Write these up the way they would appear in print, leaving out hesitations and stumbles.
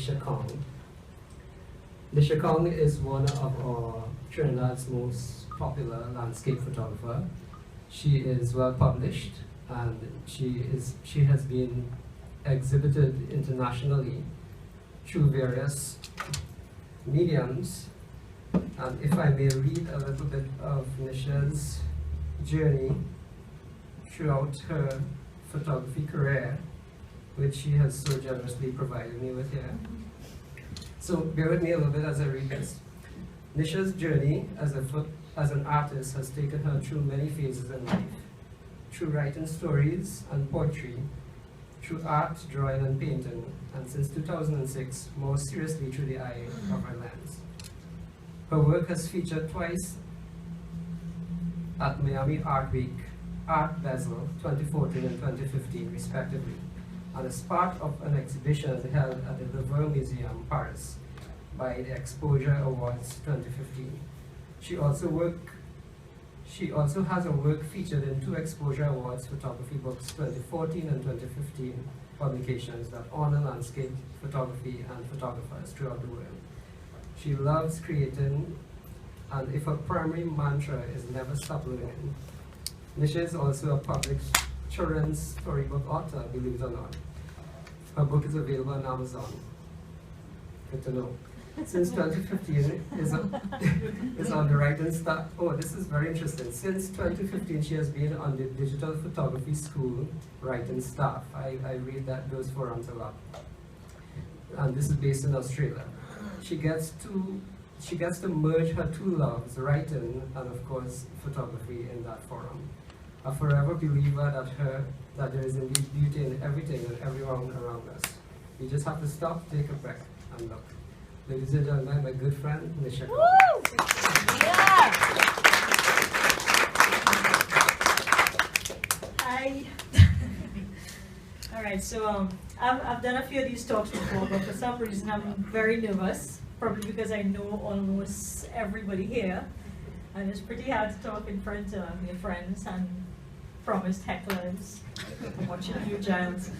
Nisha Kong. Nisha Kong is one of our Trinidad's most popular landscape photographer. She is well published, and she has been exhibited internationally through various mediums. And if I may read a little bit of Nisha's journey throughout her photography career, which she has so generously provided me with here. So bear with me a little bit as I read this. Nisha's journey as an artist has taken her through many phases in life, through writing stories and poetry, through art, drawing and painting, and since 2006, more seriously through the eye of her lens. Her work has featured twice at Miami Art Week, Art Basel 2014 and 2015 respectively, and as part of an exhibition held at the Louvre Museum, Paris, by the Exposure Awards 2015. She also has a work featured in 2 Exposure Awards photography books 2014 and 2015 publications that honor landscape photography and photographers throughout the world. She loves creating, and if her primary mantra is never stop learning. Nisha is also a published children's storybook author, believe it or not. Her book is available on Amazon. Good to know. Since 2015 is on the writing staff. Oh, this is very interesting. Since 2015, she has been on the Digital Photography School writing staff. I read those forums a lot. And this is based in Australia. She gets to merge her 2 loves, writing and of course photography, in that forum. A forever believer that there is indeed beauty in everything and everyone around us. You just have to stop, take a breath, and look. Ladies and gentlemen, my good friend, Nisha. Yeah. Hi. All right, so I've done a few of these talks before, but for some reason I'm very nervous, probably because I know almost everybody here, and it's pretty hard to talk in front of your friends and promised hecklers. I'm watching you giants.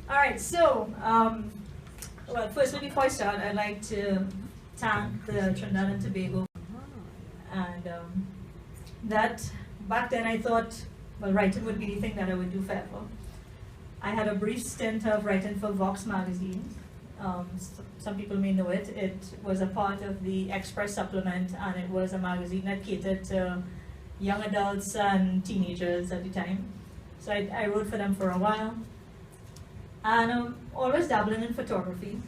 All right, so well, firstly, before I start, I'd like to thank the Trinidad and Tobago, and that back then I thought, well, writing would be the thing that I would do forever. I had a brief stint of writing for Vox magazine. Some people may know it. It was a part of the Express supplement, and it was a magazine that catered to young adults and teenagers at the time. So I wrote for them for a while. And always dabbling in photography,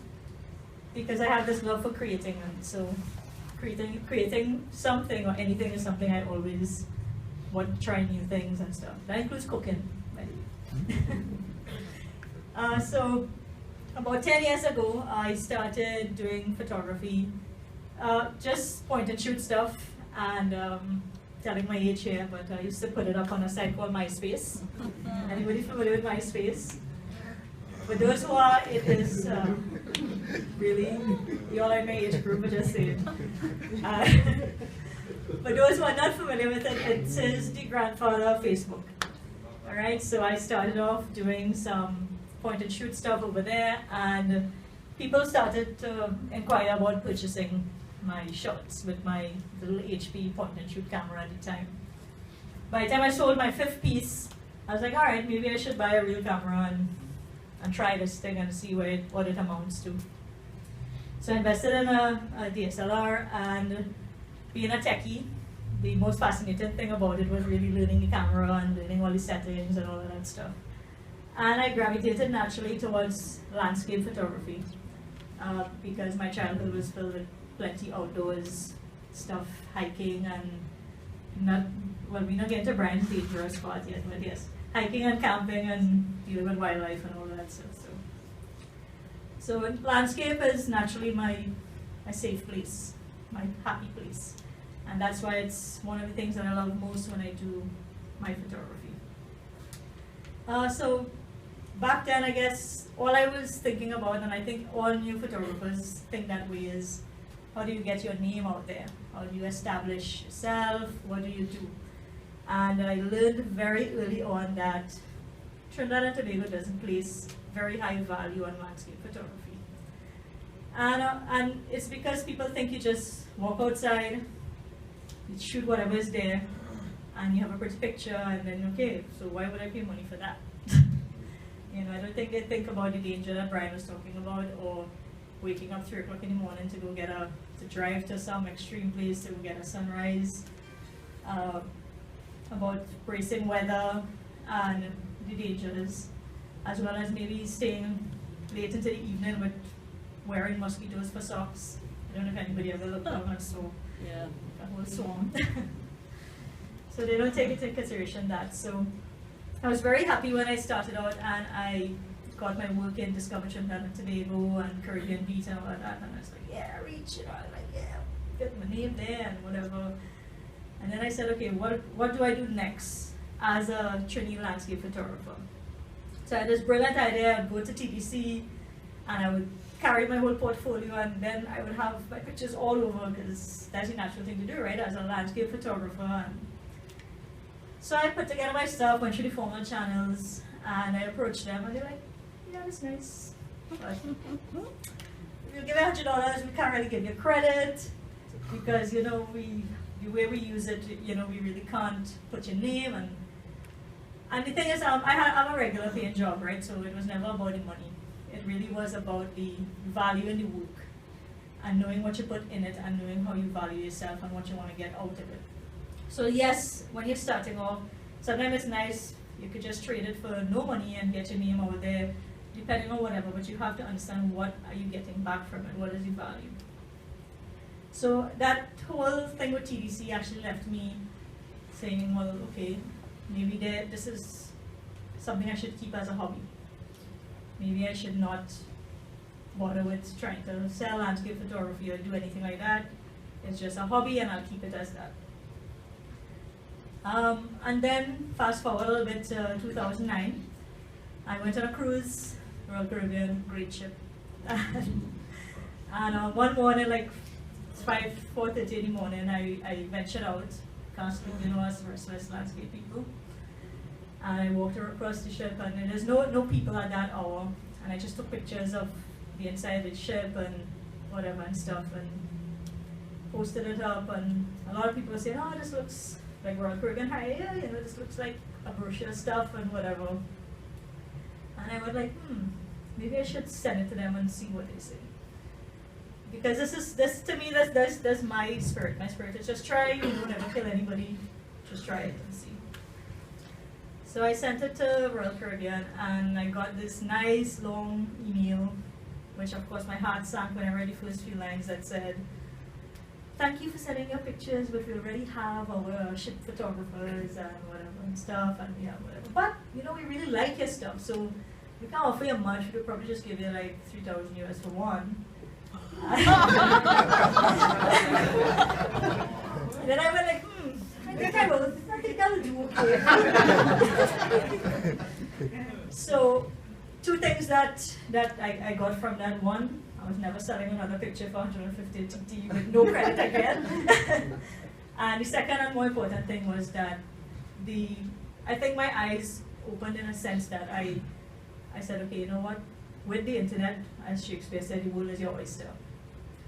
because I have this love for creating, and so creating something or anything is something I always want to try new things and stuff. That includes cooking, by the way. So about 10 years ago, I started doing photography, just point and shoot stuff, and telling my age here, but I used to put it up on a site called MySpace. Anybody familiar with MySpace? For those who are, it is really, you all in my age group, but just say it. For those who are not familiar with it, it is the grandfather of Facebook. All right, so I started off doing some point and shoot stuff over there, and people started to inquire about purchasing my shots with my little HP point and shoot camera at the time. By the time I sold my 5th piece, I was like, all right, maybe I should buy a real camera and try this thing and see what it amounts to. So I invested in a DSLR, and being a techie, the most fascinating thing about it was really learning the camera and learning all the settings and all of that stuff. And I gravitated naturally towards landscape photography because my childhood was filled with plenty outdoors stuff, hiking, and we're not getting to Brian's dangerous part yet, but yes, hiking and camping and dealing with wildlife and all of that stuff. So landscape is naturally my safe place, my happy place. And that's why it's one of the things that I love most when I do my photography. So back then, I guess, all I was thinking about, and I think all new photographers think that way, is how do you get your name out there? How do you establish yourself? What do you do? And I learned very early on that Trinidad and Tobago doesn't place very high value on landscape photography. And it's because people think you just walk outside, you shoot whatever is there, and you have a pretty picture, and then okay, so why would I pay money for that? You know, I don't think they think about the danger that Brian was talking about, or waking up 3 o'clock in the morning to go to drive to some extreme place to go get a sunrise, about bracing weather and the dangers, as well as maybe staying late into the evening with wearing mosquitoes for socks. I don't know if anybody ever looked down and saw a whole swarm. So they don't take into consideration that. So I was very happy when I started out and I got my work in Discover Trinidad and Tobago and Caribbean Beat and all of that, and I was like, yeah, reach, you know, I'm like, yeah, get my name there and whatever. And then I said, okay, what do I do next as a Trini landscape photographer? So I had this brilliant idea. I'd go to TBC and I would carry my whole portfolio, and then I would have my pictures all over, because that's the natural thing to do, right, as a landscape photographer. And so I put together my stuff, went through the formal channels, and I approached them, and they're like, yeah, that's nice, but we'll give you $100, we can't really give you credit, because, you know, the way we use it, you know, we really can't put your name. And the thing is, I'm a regular paying job, right, so it was never about the money. It really was about the value in the work, and knowing what you put in it, and knowing how you value yourself and what you want to get out of it. So yes, when you're starting off, sometimes it's nice, you could just trade it for no money and get your name out there, depending on whatever, but you have to understand what are you getting back from it, what is the value. So that whole thing with TDC actually left me saying, well, okay, maybe this is something I should keep as a hobby. Maybe I should not bother with trying to sell landscape photography or do anything like that. It's just a hobby, and I'll keep it as that. And then fast forward a little bit to 2009. I went on a cruise, Royal Caribbean, great ship. And one morning, like 4:30 in the morning, I ventured out, can't sleep, you know, as restless landscape people. And I walked across the ship, and there's no people at that hour. And I just took pictures of the inside of the ship and whatever and stuff, and posted it up. And a lot of people were saying, oh, this looks like Royal Caribbean High, yeah, you know, this looks like a brochure stuff and whatever. And I was like, maybe I should send it to them and see what they say. Because this to me, that's my spirit. My spirit is just try, you don't ever kill anybody, just try it and see. So I sent it to Royal Caribbean, and I got this nice long email, which of course my heart sank when I read the first few lines, that said, thank you for sending your pictures, but we already have our ship photographers and whatever and stuff, and yeah, whatever. But, you know, we really like your stuff, so we can't offer you much. We'll probably just give you like 3,000 US for one. And then I went like, I think I'll do okay. So, two things that I got from that. One, I was never selling another picture for 150 TT with no credit again. And the second and more important thing was that I think my eyes opened in a sense that I said, okay, you know what? With the internet, as Shakespeare said, the world is your oyster.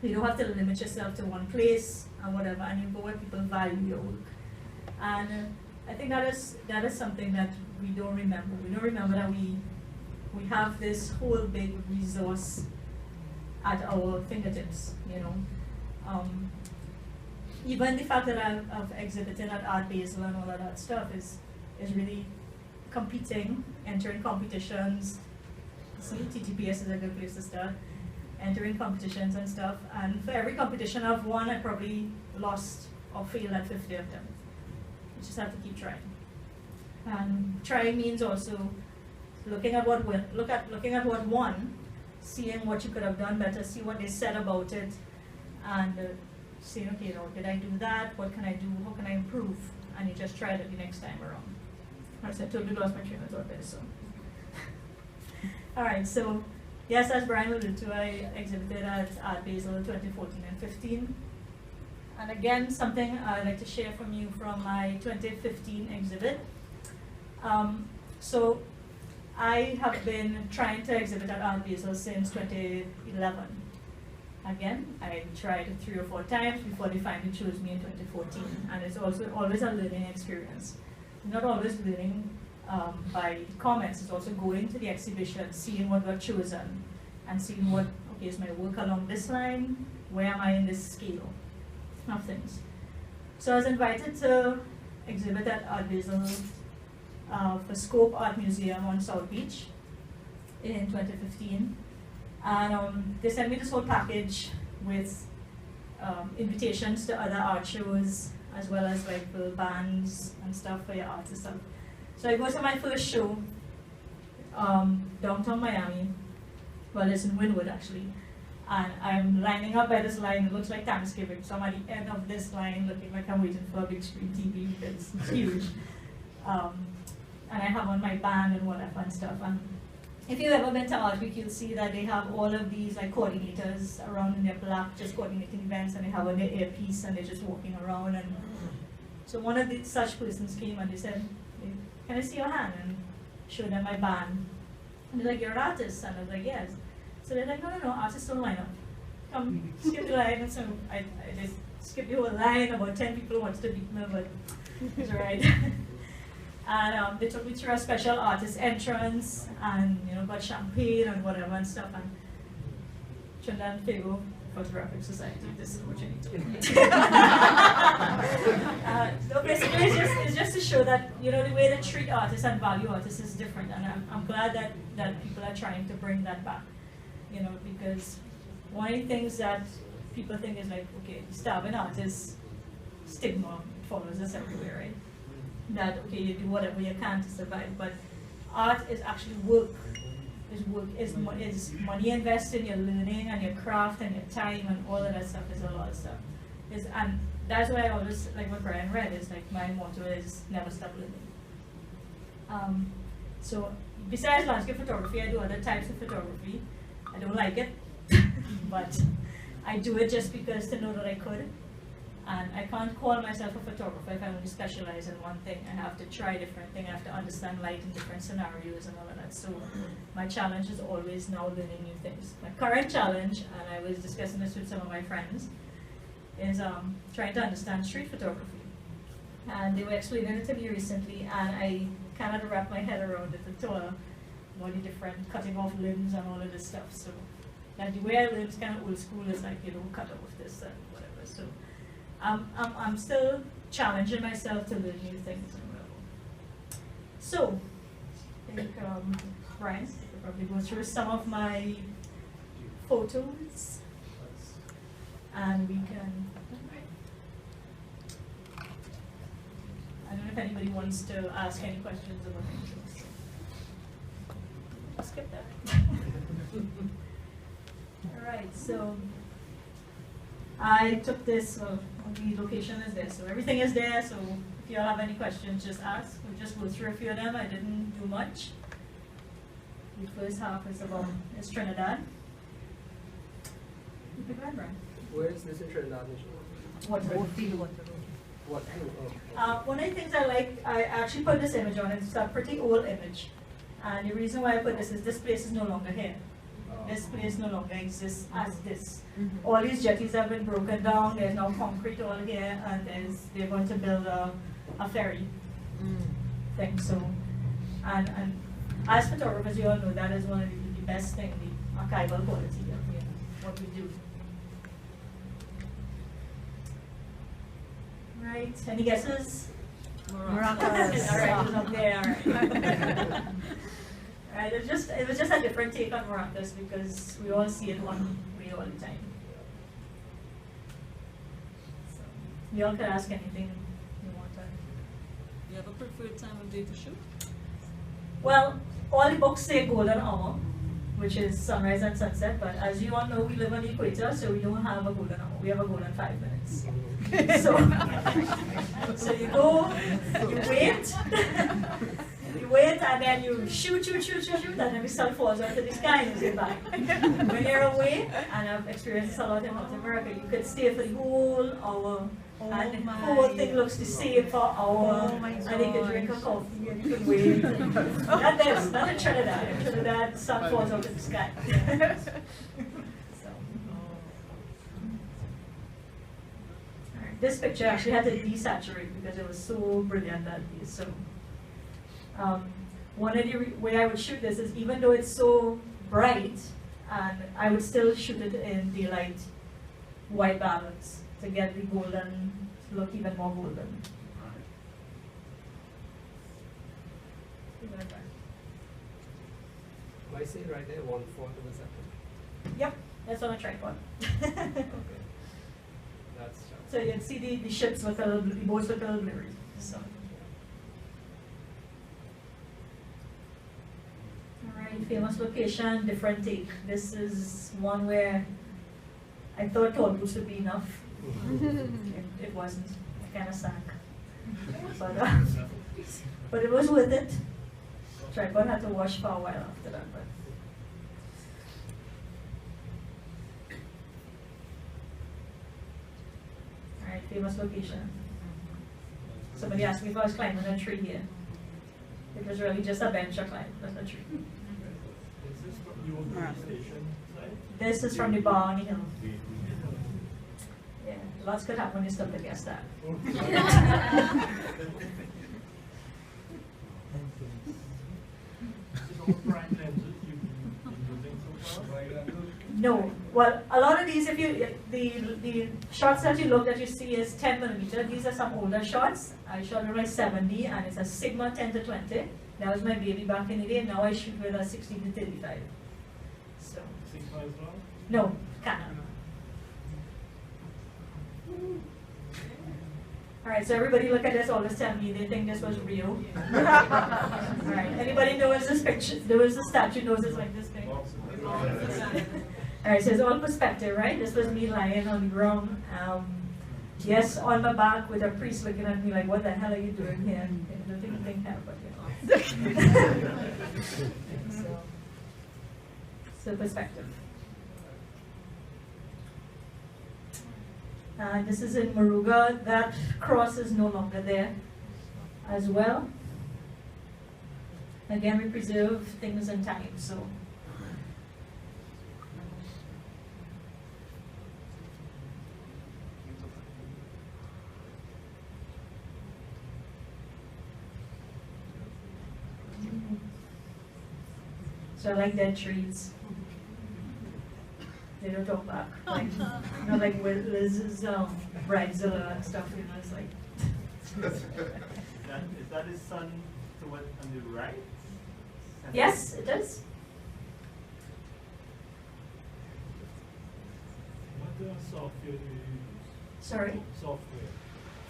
You don't have to limit yourself to one place and whatever, and you go where people value your work. And I think that is something that we don't remember. We don't remember that we have this whole big resource at our fingertips, you know. Even the fact that I've exhibited at Art Basel and all of that stuff is really competing, entering competitions. See, TTPS is a good place to start. Entering competitions and stuff, and for every competition I've won, I probably lost or failed at 50 of them. You just have to keep trying. And trying means also looking at what won, seeing what you could have done better, see what they said about it, and saying, okay, you know, did I do that? What can I do? How can I improve? And you just try it the next time around. As I totally lost my train of thought there, so. All right, so. Yes, as Brian alluded to, I exhibited at Art Basel in 2014 and 15. And again, something I'd like to share from you from my 2015 exhibit. So I have been trying to exhibit at Art Basel since 2011. Again, I tried 3 or 4 times before they finally chose me in 2014, and it's also always a learning experience. Not always learning by comments, it's also going to the exhibition, seeing what got chosen, and seeing what, okay, is my work along this line, where am I in this scale of things. So I was invited to exhibit at Art Basel for Scope Art Museum on South Beach in 2015. And they sent me this whole package with invitations to other art shows, as well as like the bands and stuff for your artists. So I go to my first show, downtown Miami. Well, it's in Wynwood actually. And I'm lining up by this line, it looks like Thanksgiving. So I'm at the end of this line looking like I'm waiting for a big screen TV because it's huge. And I have on my band and whatever and stuff. And if you've ever been to Art Week, you'll see that they have all of these like coordinators around in their black, just coordinating events, and they have on their earpiece and they're just walking around. And so one of such persons came and they said, "Can I see your hand?" And showed them my band. And they're like, "You're an artist?" And I was like, "Yes." So they're like, no, artists don't line up. Come, skip the line. And so I just skipped the whole line. About 10 people wanted to beat me, but it's all right. And they took me through a special artist entrance, and got champagne and whatever and stuff. And Trinidad and Tobago Photographic Society, this is what you need to do. So basically, it's just to show that the way they treat artists and value artists is different, and I'm glad that people are trying to bring that back. Because one of the things that people think is like, okay, starving artists, stigma follows us everywhere, right? That, okay, you do whatever you can to survive, but art is actually work. Is money invested in your learning and your craft and your time and all of that stuff. Is a lot of stuff. And that's why I always, like what Brian read, is like my motto is never stop learning. So besides landscape photography, I do other types of photography. I don't like it, but I do it just because to know that I could. And I can't call myself a photographer if I only specialize in one thing. I have to try different things. I have to understand light in different scenarios and all of that. So my challenge is always now learning new things. My current challenge, and I was discussing this with some of my friends, is trying to understand street photography. And they were explaining it to me recently, and I kind of wrapped my head around it and told all the different cutting off limbs and all of this stuff. So like the way I learn is kind of old school. It's like, cut off this and whatever. So I'm still challenging myself to learn new things. So I think Brian will probably go through some of my photos, and we can. I don't know if anybody wants to ask any questions about anything. Skip that. All right, so I took this, the location is there, so everything is there, so if you all have any questions, just ask. We'll just go through a few of them. I didn't do much. The first half is Trinidad. Where is this in Trinidad? What field? What field? One of the things I like, I actually put this image on. It's a pretty old image. And the reason why I put this is this place is no longer here. This place no longer exists as this. All these jetties have been broken down. There's now concrete all here, and they're going to build a ferry thing. So, and as photographers, you all know that is one of the best things, the archival quality of what we do. Right? Any guesses? Maracas. All right, it was up there. All right. Right, it was just a different take on maracas because we all see it one way all the time. So, you all can ask anything you want to. You have a preferred time of day to shoot? Well, all the books say golden hour, which is sunrise and sunset, but as you all know, we live on the equator, so we don't have a golden hour. We have a golden 5 minutes. So you go, you wait, and then you shoot, and then the sun falls out of the sky and you say bye. When you're away, and I've experienced this a lot in North America, you could stay for the whole hour, and the whole thing looks the same for an hour, and you could drink a have coffee and you can wait. Not this, not in Trinidad. In Trinidad, sun falls out of the sky. So. Alright, this picture actually had to desaturate because it was so brilliant that day. So, one of the way I would shoot this is even though it's so bright, and I would still shoot it in daylight white balance to get the golden look even more golden. I see right there 1/4 of a second. Yep, that's on a tripod. Okay. That's So you can see the ships with a little, the boats with a little blurry. So. Alright, famous location, different take. This is one where I thought Tobago would be enough. It wasn't. It kind of sank. But it was worth it. Tripod had to wash for a while after that. But. Alright, famous location. Somebody asked me if I was climbing a tree here. It was really just a bench to climb, not a tree. Is this from your police station side? This is from the bar on the hill. Yeah, lots could happen when you stop to guess that. No, well, a lot of these, if you the shots that you look that you see is 10mm. These are some older shots. I shot with my 70, and it's a Sigma 10-20. That was my baby back in the day. Now I shoot with a 16-35. So. Sigma as well? No, Canon. All right, so everybody look at this. Always tell me they think this was real. All right, anybody knows this picture? There was a statue knows it's like this big. All right, so it's all perspective, right? This was me lying on the ground. Yes, on my back with a priest looking at me like, what the hell are you doing here? I don't think anything happened. So perspective. This is in Moruga. That cross is no longer there as well. Again, we preserve things in time, so. So I like dead trees. They don't talk back. Like, you know, like with Liz's bridezilla and stuff, you know, it's like. Is that his son to what on the right? Yes, it is. What software do you use? Sorry? Software.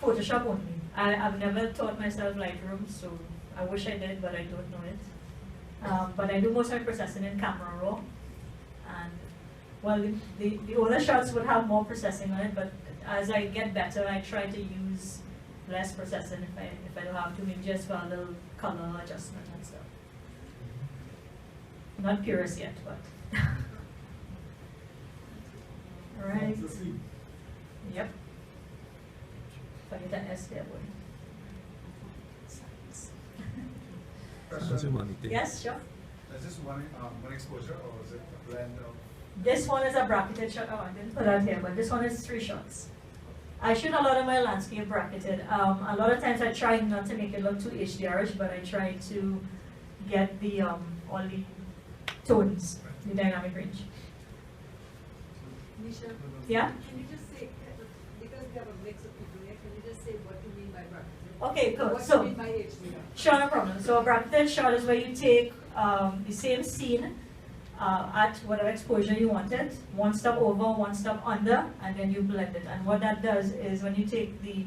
Photoshop only. I've never taught myself Lightroom, so I wish I did, but I don't know it. But I do most of my processing in Camera Raw. And well, the older shots would have more processing on it, but as I get better, I try to use less processing if I don't have to, maybe just for a little color adjustment and stuff. Not purist yet, but. All right. Yep. Forget that S there, boy. Yes, sure. Is this one exposure or is it a blend of? This one is a bracketed shot. Oh, I didn't put that here, but this one is 3 shots. I shoot a lot of my landscape bracketed. A lot of times I try not to make it look too HDR-ish, but I try to get the all the tones, the dynamic range. Nisha, Yeah? can you just say, because we have a mix of people here, can you just say what you mean by bracketed? Okay, cool. What So, you mean by HDR? sure, no problem. So a bracketed shot is where you take the same scene at whatever exposure you want it, one step over, one step under, and then you blend it. And what that does is when you take the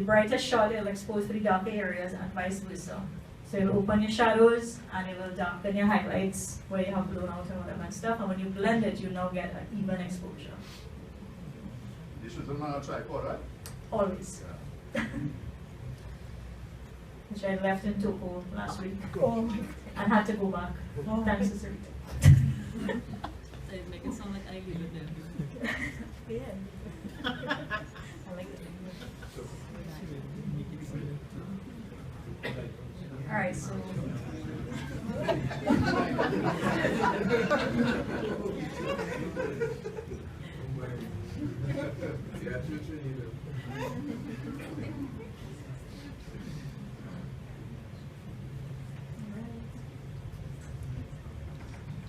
brightest shot, it'll expose to the darker areas and vice versa. So it'll open your shadows and it will darken your highlights where you have blown out and whatever and stuff. And when you blend it, you now get an even exposure. This was on a tripod, right? Always. Which I left in Tobago last week and had to go back. Thanks to Sarita. They make it sound like I live it there. Yeah. I like it. right, so.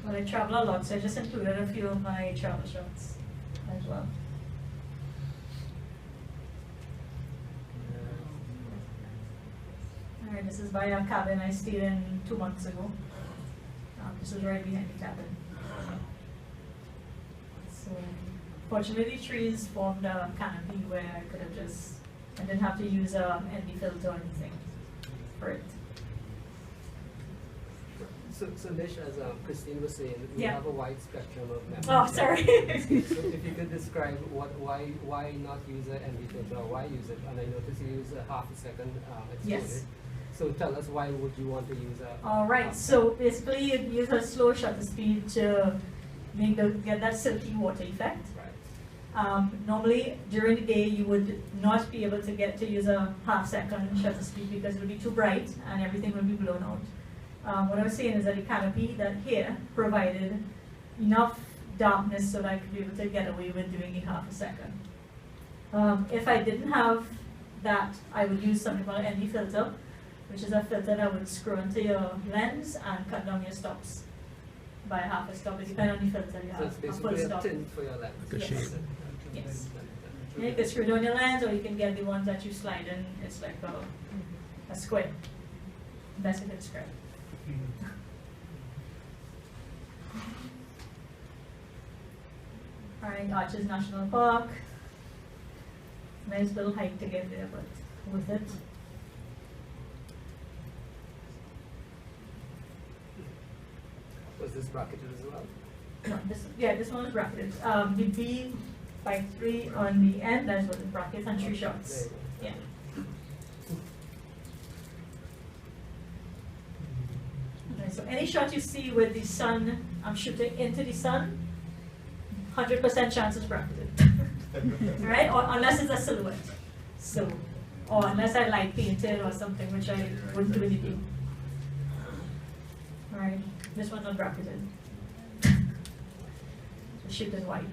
Well, I travel a lot, so I just included a few of my travel shots as well. Alright, this is by a cabin I stayed in 2 months ago. This was right behind the cabin. So, fortunately, trees formed a canopy where I could have I didn't have to use a ND filter or anything for it. So Nish, as Christine was saying, we Yeah. have a wide spectrum of methods. Oh, sorry. So if you could describe why not use an ND filter, or why use it? And I noticed you use a half a second exposure. Yes. So tell us, why would you want to use a All right, half so second? basically you use a slow shutter speed to get that silky water effect. Right. Normally during the day you would not be able to use a half-second shutter speed because it would be too bright and everything would be blown out. What I was saying is that the canopy that here provided enough darkness so that I could be able to get away with doing it half a second. If I didn't have that, I would use something called an ND filter, which is a filter that would screw into your lens and cut down your stops by half a stop. It depends on the filter you So have. it's A full basically a stop. tint for your lens. Like a shade. Yes. Yeah. Yeah, you can screw down your lens, or you can get the ones that you slide in. It's like a square. Best I can describe. Alright, Arches National Park. Nice little hike to get there, but worth it. Was this bracketed as well? No, this one is bracketed. The B by 3 on the end, that's what the brackets and 3 shots. There you Yeah. Okay, so any shot you see with the sun, I'm shooting into the sun, 100% chance it's bracketed. Right? Or unless it's a silhouette. So, or unless I light painted or something, which I wouldn't do anything. Alright, this one's not bracketed. The shoot is white.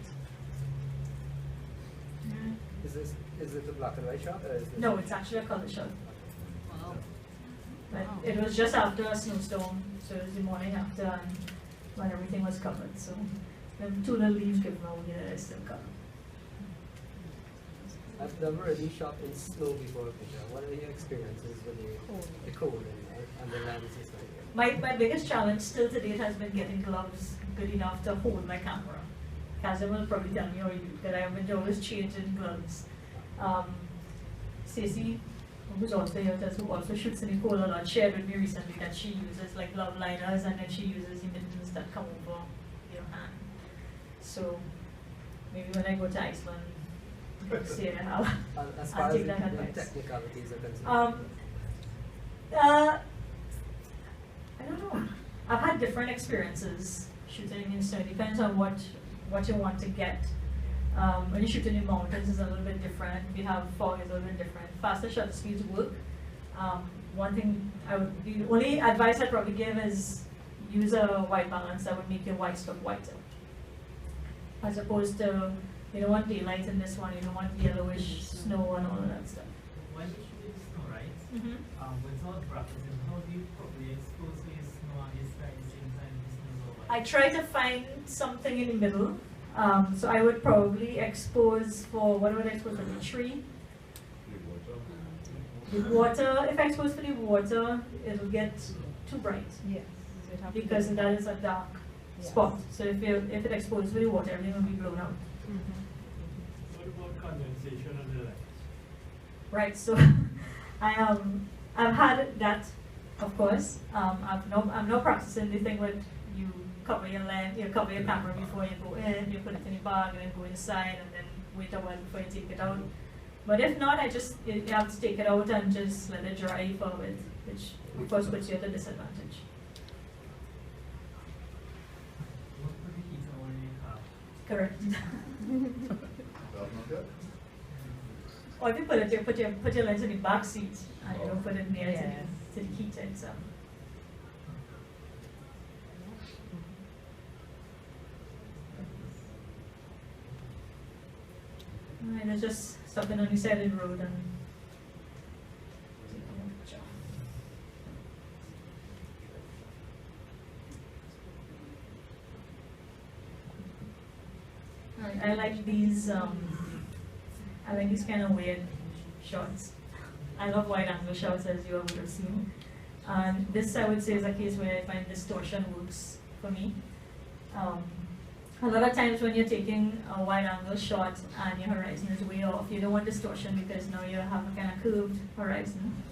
Is it a black and white shot, or is it? No, it's actually a color shot. Wow. But it was just after a snowstorm, so it was the morning after, and when everything was covered. So then 2 little leaves given over here that is still covered. I've never really shot in snow before, Peter. What are your experiences with the cold and the lenses? My biggest challenge still to date has been getting gloves good enough to hold my camera. Kazim will probably tell me, or you, that I have been always changing gloves. Stacey, who's also here, who also shoots in the cold a lot, shared with me recently that she uses like glove liners, and then she uses the mittens that come over your hand. So maybe when I go to Iceland, see how As far I'll as take the that advice. technicalities are concerned. I don't know. I've had different experiences shooting in snow. It depends on what you want to get. When you shoot in the mountains, it's a little bit different. If you have fog, it's a little bit different. Faster shutter speeds work. One thing the only advice I'd probably give is use a white balance that would make your white stuff whiter. As opposed to, you don't want daylight in this one, you don't want yellowish snow and all of that stuff. When you shoot in snow, right? Mm-hmm. Without bracketing, how do you properly expose your snow and your sky at the same time the snow is over? I try to find something in the middle. So I would probably expose for, what would I expose for the tree? The water, if I expose for the water, it'll get too bright. Yes. Because that is a dark spot. So if it exposes for the water, everything will be blown out. What about condensation on the lens? Right, so I've had that, of course. I'm not practicing the thing with you cover your lens, you cover your camera before you go in, you put it in your bag and then go inside and then wait a while before you take it out. But if not, you have to take it out and just let it dry for a bit, which of course puts you at a disadvantage. What would the heat on your car? Correct. Or if you put your lens in the back seat and you don't put it near to the heated. it's Alright, let's just stopping on the side of the road and taking a picture. Alright, I like these kind of weird shots. I love wide angle shots, as you all would have seen. And this, I would say, is a case where I find distortion works for me. A lot of times when you're taking a wide angle shot and your horizon is way off, you don't want distortion because now you have a kind of curved horizon.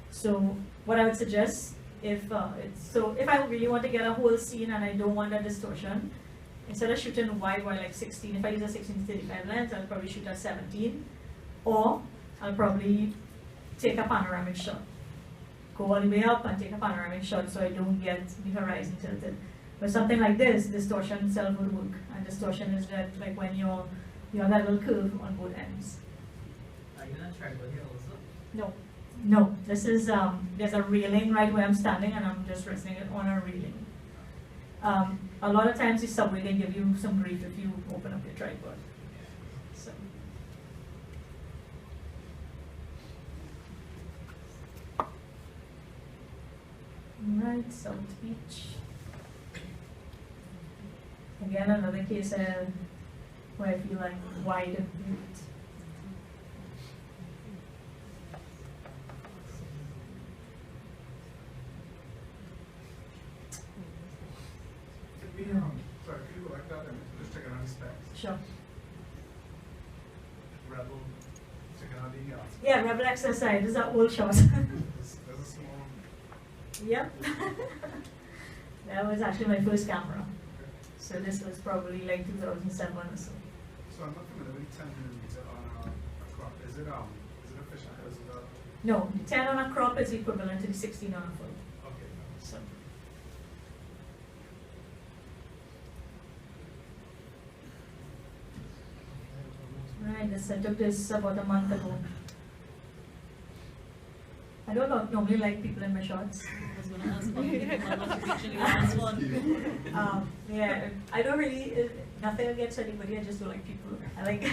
So what I would suggest, if I really want to get a whole scene and I don't want that distortion, instead of shooting wide like 16, if I use a 16-35 lens, I'll probably shoot at 17, or I'll probably take a panoramic shot. Go all the way up and take a panoramic shot so I don't get the horizon tilted. But something like this, distortion itself would work. And distortion is that like when you have that little curve on both ends. Are you gonna try here also? No, no. This is there's a railing right where I'm standing, and I'm just resting it on a railing. A lot of times the subway they give you some grief if you open up your tripod. So. Right, South Beach. Again, another case where I feel like wide and mute. Sorry, could you go back that and just check it on the specs? Sure. Rebel, check it on the Yeah, Rebel exercise. These are old shots. There's a small. Yep. That was actually my first camera. So this was probably like 2007 or so. So I'm not familiar with 10 millimeter on a crop. Is it efficient? Is it No, the 10 on a crop is equivalent to the 16 on a full. okay? So. Right, I took this about a month ago. I don't normally like people in my shots. I was going to ask about the picture you last one. Yeah, I don't really, nothing against anybody, I just don't like people. I like,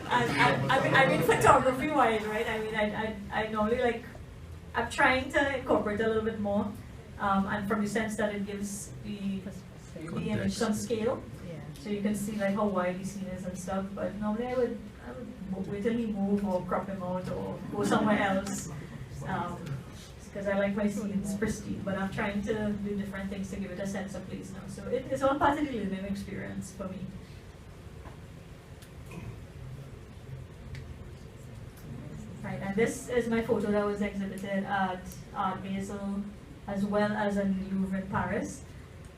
I mean photography wise, right? I mean, I normally like, I'm trying to incorporate a little bit more, and from the sense that it gives the image some scale, so you can see like how wide the scene is and stuff, but normally I would wait till he move or crop him out or go somewhere else. Because I like my scenes pristine, but I'm trying to do different things to give it a sense of place now. So it's all part of the living experience for me. Right, and this is my photo that was exhibited at Art Basel as well as in the Louvre in Paris.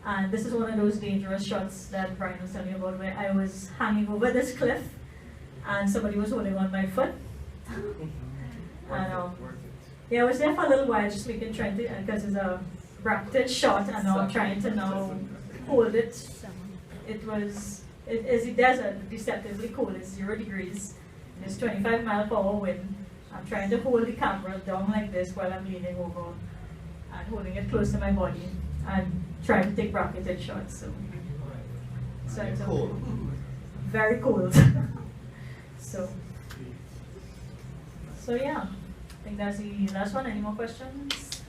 And this is one of those dangerous shots that Brian was telling me about, where I was hanging over this cliff and somebody was holding on my foot. And, yeah, I was there for a little while, just trying to, because it's a bracketed shot, and now I'm trying to now hold it. It is the desert, deceptively cold, it's 0 degrees. There's 25-mile-per-hour wind. I'm trying to hold the camera down like this while I'm leaning over and holding it close to my body and trying to take bracketed shots. So it's cold. Very cold. So yeah. I think that's the last one. Any more questions?